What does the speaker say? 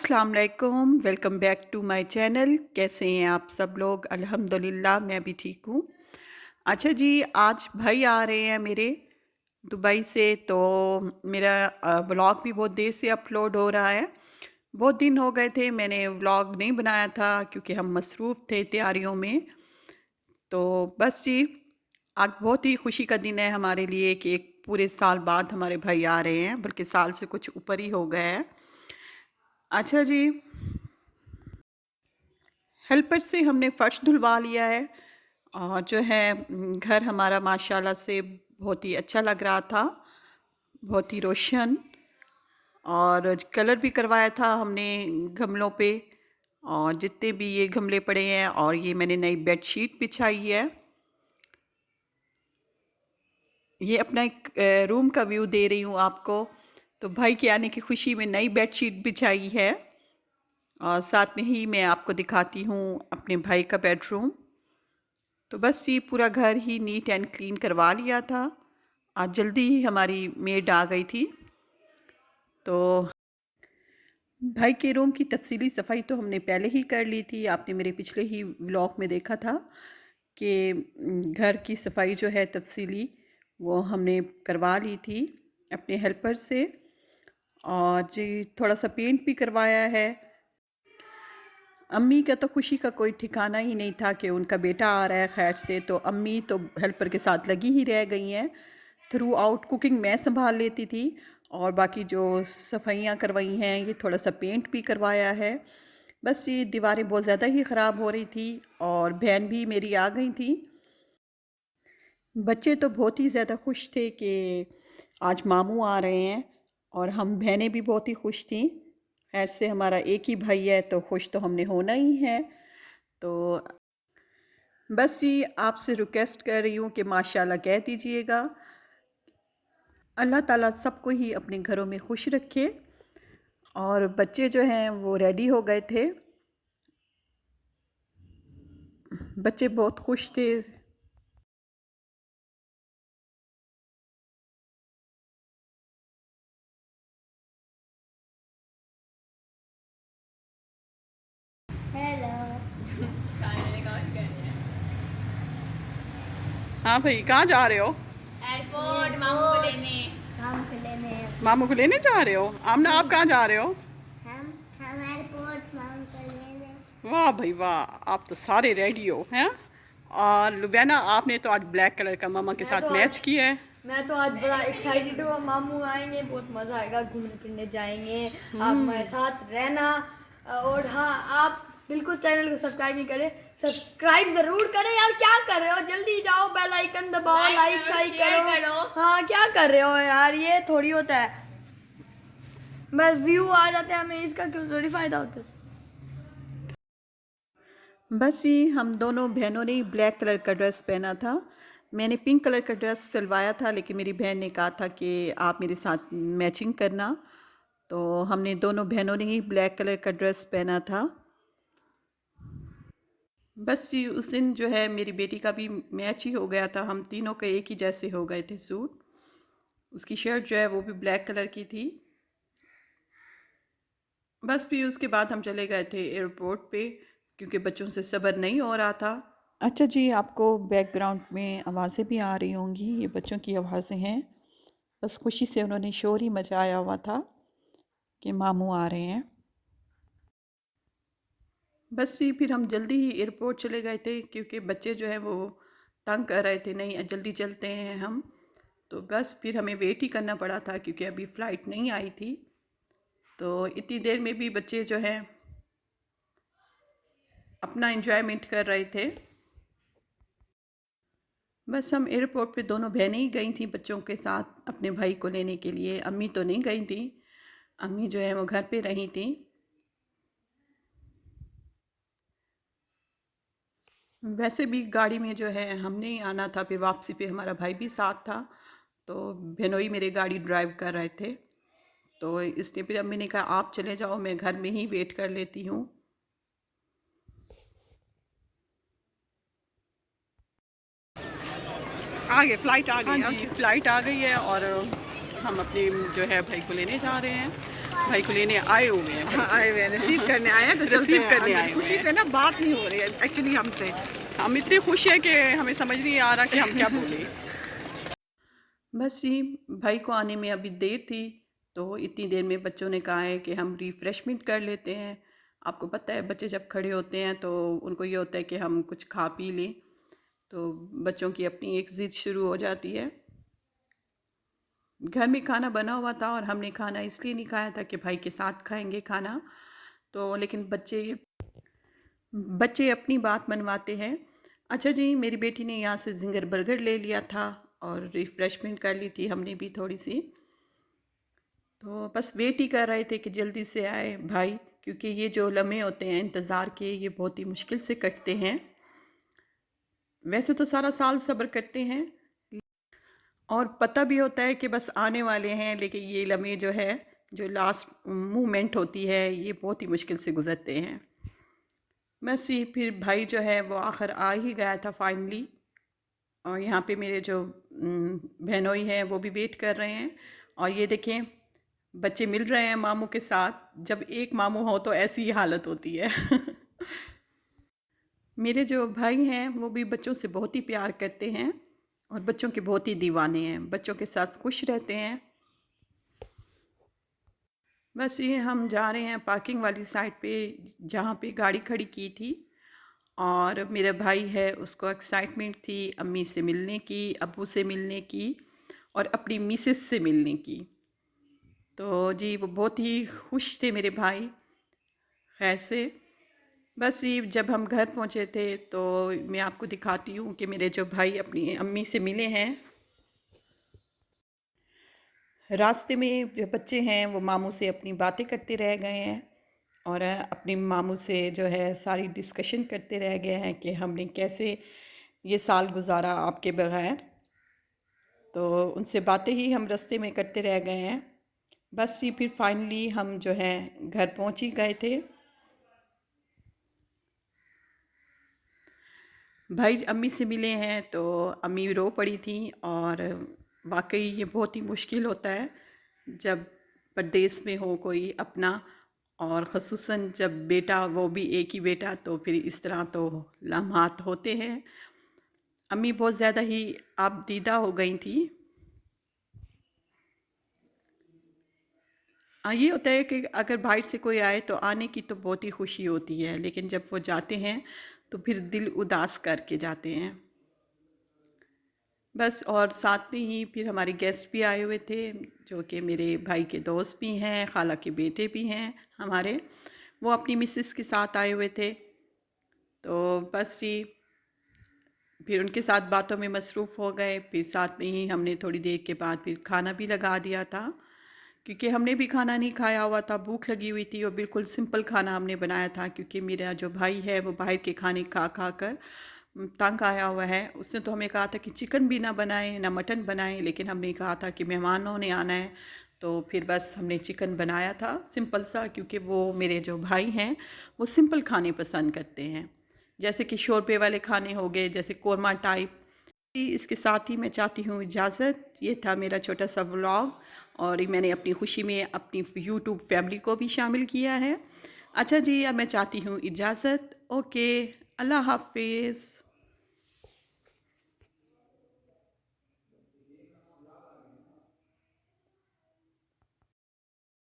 अस्सलाम वालेकुम, welcome back to my channel. कैसे हैं आप सब लोग? अल्हम्दुलिल्लाह मैं भी ठीक हूँ। अच्छा जी, आज भाई आ रहे हैं मेरे दुबई से, तो मेरा व्लॉग भी बहुत देर से अपलोड हो रहा है। बहुत दिन हो गए थे मैंने व्लॉग नहीं बनाया था क्योंकि हम मसरूफ़ थे तैयारियों में। तो बस जी, आज बहुत ही खुशी का दिन है हमारे लिए कि एक पूरे साल बाद हमारे भाई आ रहे हैं, बल्कि साल से कुछ ऊपर ही हो गया है। अच्छा जी, हेल्पर से हमने फ़र्श धुलवा लिया है और जो है घर हमारा माशाल्लाह से बहुत ही अच्छा लग रहा था, बहुत ही रोशन। और कलर भी करवाया था हमने गमलों पे, और जितने भी ये गमले पड़े हैं, और ये मैंने नई बेडशीट बिछाई है। ये अपना एक रूम का व्यू दे रही हूँ आपको। तो भाई के आने की खुशी में नई बेडशीट बिछाई है, और साथ में ही मैं आपको दिखाती हूँ अपने भाई का बेडरूम। तो बस ये पूरा घर ही नीट एंड क्लीन करवा लिया था। आज जल्दी ही हमारी मेड आ गई थी। तो भाई के रूम की तफसीली सफाई तो हमने पहले ही कर ली थी। आपने मेरे पिछले ही व्लॉग में देखा था कि घर की सफाई जो है तफसीली, वो हमने करवा ली थी अपने हेल्पर से। और जी थोड़ा सा पेंट भी करवाया है। अम्मी का तो खुशी का कोई ठिकाना ही नहीं था कि उनका बेटा आ रहा है खैर से। तो अम्मी तो हेल्पर के साथ लगी ही रह गई हैं। थ्रू आउट कुकिंग मैं संभाल लेती थी, और बाकी जो सफाइयाँ करवाई हैं, ये थोड़ा सा पेंट भी करवाया है। बस ये दीवारें बहुत ज़्यादा ही ख़राब हो रही थी, और बहन भी मेरी आ गई थी। बच्चे तो बहुत ही ज़्यादा खुश थे कि आज मामू आ रहे हैं, और हम बहनें भी बहुत ही खुश थीं। खैर से हमारा एक ही भाई है तो खुश तो हमने होना ही है। तो बस जी, आपसे रिक्वेस्ट कर रही हूँ कि माशाल्लाह कह दीजिएगा। अल्लाह ताला सबको ही अपने घरों में खुश रखे। और बच्चे जो हैं वो रेडी हो गए थे। बच्चे बहुत खुश थे। हाँ भाई, कहाँ जा रहे हो? एयरपोर्ट मामू को लेने। मामू को लेने जा रहे हो? आमना, आप कहाँ जा रहे हो? हम एयरपोर्ट मामू को लेने। वाह भाई वाह, आप तो सारे रेडी हो हैं। और लुबैना, आपने तो आज ब्लैक कलर का मामा के साथ मैच किया है। मैं तो आज बड़ा एक्साइटेड हूँ। मामू आएंगे, बहुत मज़ा आएगा, घूमने फिरने जाएंगे। आप हमारे साथ रहना। और हाँ, आप बिल्कुल चैनल को सब्सक्राइब नहीं करें, सब्सक्राइब जरूर करें यार। क्या कर रहे हो? जल्दी जाओ, बेल आइकन दबाओ, लाइक शाइक करो। हाँ, क्या कर रहे हो यार? ये थोड़ी होता है, बस व्यू आ जाते हैं हमें, इसका क्यों थोड़ी फायदा होता है। बस ये हम दोनों बहनों ने ब्लैक कलर का ड्रेस पहना था। मैंने पिंक कलर का ड्रेस सिलवाया था, लेकिन मेरी बहन ने कहा था कि आप मेरे साथ मैचिंग करना। तो हमने दोनों बहनों ने ही ब्लैक कलर का ड्रेस पहना था। बस जी, उस दिन जो है मेरी बेटी का भी मैच ही हो गया था। हम तीनों के एक ही जैसे हो गए थे सूट। उसकी शर्ट जो है वो भी ब्लैक कलर की थी। बस फिर उसके बाद हम चले गए थे एयरपोर्ट पे, क्योंकि बच्चों से सब्र नहीं हो रहा था। अच्छा जी, आपको बैकग्राउंड में आवाज़ें भी आ रही होंगी, ये बच्चों की आवाज़ें हैं। बस खुशी से उन्होंने शोर ही मचाया हुआ था कि मामू आ रहे हैं। बस जी, फिर हम जल्दी ही एयरपोर्ट चले गए थे क्योंकि बच्चे जो हैं वो तंग कर रहे थे, नहीं जल्दी चलते हैं हम। तो बस फिर हमें वेट ही करना पड़ा था क्योंकि अभी फ़्लाइट नहीं आई थी। तो इतनी देर में भी बच्चे जो हैं अपना एंजॉयमेंट कर रहे थे। बस हम एयरपोर्ट पे दोनों बहनें ही गई थी बच्चों के साथ अपने भाई को लेने के लिए। अम्मी तो नहीं गई थी, अम्मी जो है वो घर पे रही थी। वैसे भी गाड़ी में जो है हमने ही आना था, फिर वापसी पे हमारा भाई भी साथ था। तो बहनोई मेरे गाड़ी ड्राइव कर रहे थे। तो इसलिए फिर अम्मी ने कहा आप चले जाओ, मैं घर में ही वेट कर लेती हूँ। आ गए, फ़्लाइट आ गई। हाँ जी, फ़्लाइट आ गई है और हम अपने जो है भाई को लेने जा रहे हैं। भाई को लेने आए हुए हैं। हाँ, आए हुए हैं, रिसीव करने आए हैं, तो चलते रिसीव हैं करने अंदर। आए हुए खुशी हैं। से ना बात नहीं हो रही है एक्चुअली हमसे। हम इतने खुश हैं कि हमें समझ नहीं आ रहा कि हम क्या बोलें। बस जी, भाई को आने में अभी देर थी, तो इतनी देर में बच्चों ने कहा है कि हम रिफ्रेशमेंट कर लेते हैं। आपको पता है बच्चे जब खड़े होते हैं तो उनको ये होता है कि हम कुछ खा पी लें, तो बच्चों की अपनी एक ज़िद शुरू हो जाती है। घर में खाना बना हुआ था और हमने खाना इसलिए नहीं खाया था कि भाई के साथ खाएंगे खाना, तो लेकिन बच्चे अपनी बात मनवाते हैं। अच्छा जी, मेरी बेटी ने यहाँ से ज़िंगर बर्गर ले लिया था और रिफ़्रेशमेंट कर ली थी हमने भी थोड़ी सी। तो बस वेट ही कर रहे थे कि जल्दी से आए भाई, क्योंकि ये जो लम्हे होते हैं इंतज़ार के, ये बहुत ही मुश्किल से कटते हैं। वैसे तो सारा साल सब्र करते हैं और पता भी होता है कि बस आने वाले हैं, लेकिन ये लम्हे जो है, जो लास्ट मोमेंट होती है, ये बहुत ही मुश्किल से गुजरते हैं। बस ये फिर भाई जो है वो आखिर आ ही गया था फाइनली, और यहाँ पे मेरे जो बहनोई हैं वो भी वेट कर रहे हैं। और ये देखें, बच्चे मिल रहे हैं मामू के साथ। जब एक मामू हो तो ऐसी ही हालत होती है। मेरे जो भाई हैं वो भी बच्चों से बहुत ही प्यार करते हैं और बच्चों के बहुत ही दीवाने हैं, बच्चों के साथ खुश रहते हैं। बस ये हम जा रहे हैं पार्किंग वाली साइड पे, जहाँ पे गाड़ी खड़ी की थी। और मेरा भाई है, उसको एक्साइटमेंट थी अम्मी से मिलने की, अब्बू से मिलने की और अपनी मिसेस से मिलने की। तो जी वो बहुत ही खुश थे मेरे भाई। खैर से बस ये जब हम घर पहुँचे थे तो मैं आपको दिखाती हूँ कि मेरे जो भाई अपनी अम्मी से मिले हैं। रास्ते में जो बच्चे हैं वो मामू से अपनी बातें करते रह गए हैं और अपने मामू से जो है सारी डिस्कशन करते रह गए हैं कि हमने कैसे ये साल गुजारा आपके बगैर। तो उनसे बातें ही हम रास्ते में करते रह गए हैं। बस ये फिर फाइनली हम जो है घर पहुंच ही गए थे। भाई अम्मी से मिले हैं तो अम्मी रो पड़ी थी। और वाकई ये बहुत ही मुश्किल होता है जब परदेश में हो कोई अपना, और ख़ुसूसन जब बेटा, वो भी एक ही बेटा, तो फिर इस तरह तो लम्हात होते हैं। अम्मी बहुत ज़्यादा ही आप दीदा हो गई थी। हाँ, ये होता है कि अगर बाहर से कोई आए तो आने की तो बहुत ही खुशी होती है, लेकिन जब वो जाते हैं तो फिर दिल उदास करके जाते हैं। बस, और साथ में ही फिर हमारे गेस्ट भी आए हुए थे, जो कि मेरे भाई के दोस्त भी हैं, खाला के बेटे भी हैं हमारे। वो अपनी मिसेस के साथ आए हुए थे। तो बस जी, फिर उनके साथ बातों में मसरूफ़ हो गए। फिर साथ में ही हमने थोड़ी देर के बाद फिर खाना भी लगा दिया था, क्योंकि हमने भी खाना नहीं खाया हुआ था, भूख लगी हुई थी और बिल्कुल सिंपल खाना हमने बनाया था, क्योंकि मेरा जो भाई है वो बाहर के खाने खा खा कर तंग आया हुआ है। उसने तो हमें कहा था कि चिकन भी ना बनाएं ना मटन बनाएं, लेकिन हमने कहा था कि मेहमानों ने आना है, तो फिर बस हमने चिकन बनाया था सिंपल सा, क्योंकि वो मेरे जो भाई हैं वो सिंपल खाने पसंद करते हैं, जैसे कि शोरबे वाले खाने हो गए, जैसे कोरमा टाइप। इसके साथ ही मैं चाहती हूँ इजाज़त। ये था मेरा छोटा सा व्लॉग, और मैंने अपनी खुशी में अपनी यूट्यूब फैमिली को भी शामिल किया है। अच्छा जी, अब मैं चाहती हूँ इजाज़त। ओके, अल्लाह हाफिज़।